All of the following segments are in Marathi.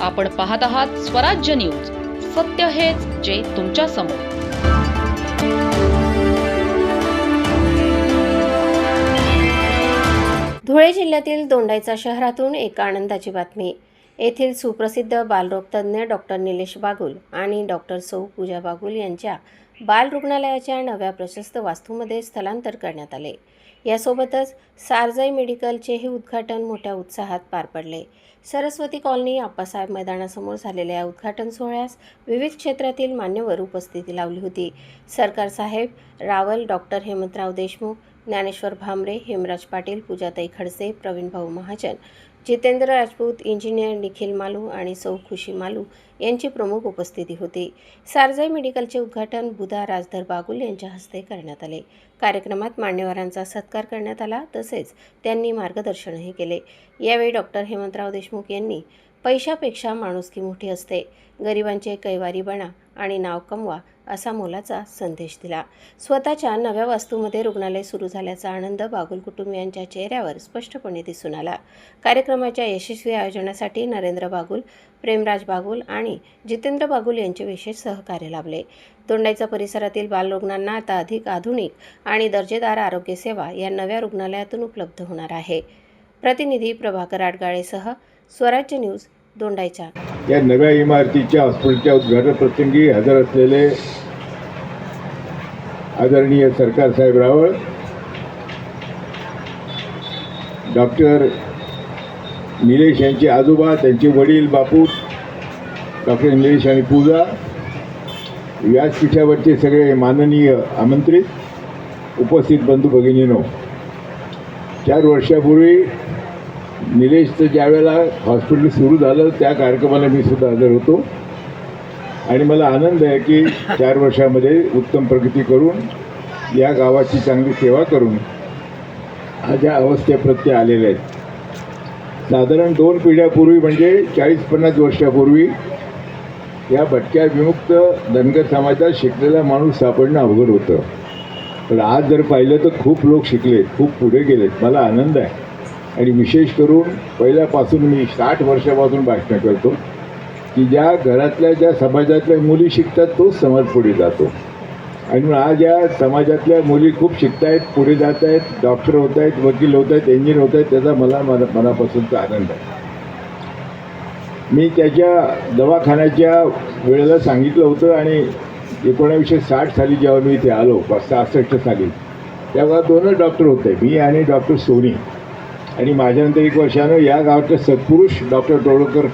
आपण पाहत आहात स्वराज्य न्यूज. सत्य हेच जे तुमच्या समोर. धुळे जिल्ह्यातील दोंडाईचा शहरातून एक आनंदाची बातमी. येथील सुप्रसिद्ध बालरोग तज्ज्ञ डॉक्टर निलेश बागुल आणि डॉक्टर सौ पूजा बागुल यांच्या बाल रुग्णालयाच्या नव्या प्रशस्त वास्तूमध्ये स्थलांतर करण्यात आले. यासोबतच सारजाई मेडिकलचेही उद्घाटन मोठ्या उत्साहात पार पडले. सरस्वती कॉलनी आप्पासाहेब मैदानासमोर झालेल्या या उद्घाटन सोहळ्यास विविध क्षेत्रातील मान्यवर उपस्थिती लावली होती. सरकार साहेब रावल, डॉक्टर हेमंतराव देशमुख, ज्ञानेश्वर भामरे, हेमराज पाटील, पूजाताई खडसे, प्रवीण भाऊ महाजन, जितेंद्र राजपूत, इंजिनियर निखिल मालू आणि सौ खुशी मालू यांची प्रमुख उपस्थिती होती. सारजाई मेडिकलचे उद्घाटन बुधा राजधर बागुल यांच्या हस्ते करण्यात आले. कार्यक्रमात मान्यवरांचा सत्कार करण्यात आला, तसेच त्यांनी मार्गदर्शनही केले. यावेळी डॉक्टर हेमंतराव देशमुख यांनी पैशापेक्षा माणुसकी मोठी असते, गरिबांचे कैवारी बना आणि नाव कमवा असा मोलाचा संदेश दिला. स्वतःच्या नव्या वास्तूमध्ये रुग्णालय सुरू झाल्याचा आनंद बागुल कुटुंबियांच्या चेहऱ्यावर स्पष्टपणे दिसून आला. कार्यक्रमाच्या यशस्वी आयोजनासाठी नरेंद्र बागुल, प्रेमराज बागुल आणि जितेंद्र बागुल यांचे विशेष सहकार्य लाभले. दोंडाईचा परिसरातील बालरुग्णांना आता अधिक आधुनिक आणि दर्जेदार आरोग्य सेवा या नव्या रुग्णालयातून उपलब्ध होणार आहे. प्रतिनिधी प्रभाकर आडगाळेसह स्वराज्य न्यूज, दोंडाईचा. या नव्या इमारतीच्या हॉस्पिटलच्या उद्घाटन प्रसंगी हजर असलेले आदरणीय सरकार साहेब रावळ, डॉक्टर निलेश यांचे आजोबा, त्यांचे वडील बापू डॉक्टर निलेश आणि पूजा, व्यासपीठावरचे सगळे माननीय आमंत्रित, उपस्थित बंधू भगिनींनो, 4 वर्षापूर्वी निलेशचं ज्यावेळेला हॉस्पिटल सुरू झालं त्या कार्यक्रमाला मी सुद्धा हजर होतो आणि मला आनंद आहे की 4 वर्षामध्ये उत्तम प्रगती करून या गावाची चांगली सेवा करून आज या अवस्थेप्रत्ये आलेले आहेत. साधारण 2 पिढ्यापूर्वी म्हणजे 40-50 वर्षापूर्वी या भटक्या विमुक्त धनगर समाजात शिकलेला माणूस सापडणं अवघड होतं. पण आज जर पाहिलं तर खूप लोक शिकलेत, खूप पुढे गेलेत. मला आनंद आहे आणि विशेष करून पहिल्यापासून मी 60 वर्षापासून भाषणं करतो की ज्या घरातल्या ज्या समाजातल्या मुली शिकतात तोच समाज पुढे जातो. आणि म्हणून आज या समाजातल्या मुली खूप शिकत आहेत, पुढे जात आहेत, डॉक्टर होत आहेत, वकील होत आहेत, इंजिनियर होत आहेत. त्याचा मला मनापासूनचा आनंद आहे. मी त्याच्या दवाखान्याच्या वेळेला सांगितलं होतं आणि 1960 साली जेव्हा मी इथे आलो, 66 साली, तेव्हा 2च डॉक्टर होते, मी आणि डॉक्टर सोनी. आणि माझ्यानंतर 1 वर्षानं या गावातले सत्पुरुष डॉक्टर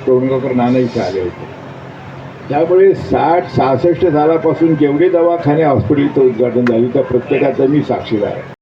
टोणगावकर नाना इथे आले होते. त्यामुळे 60-66 सालापासून जेवढे दवाखाने हॉस्पिटलचं उद्घाटन झाले त्या प्रत्येकाचं मी साक्षीदार आहे.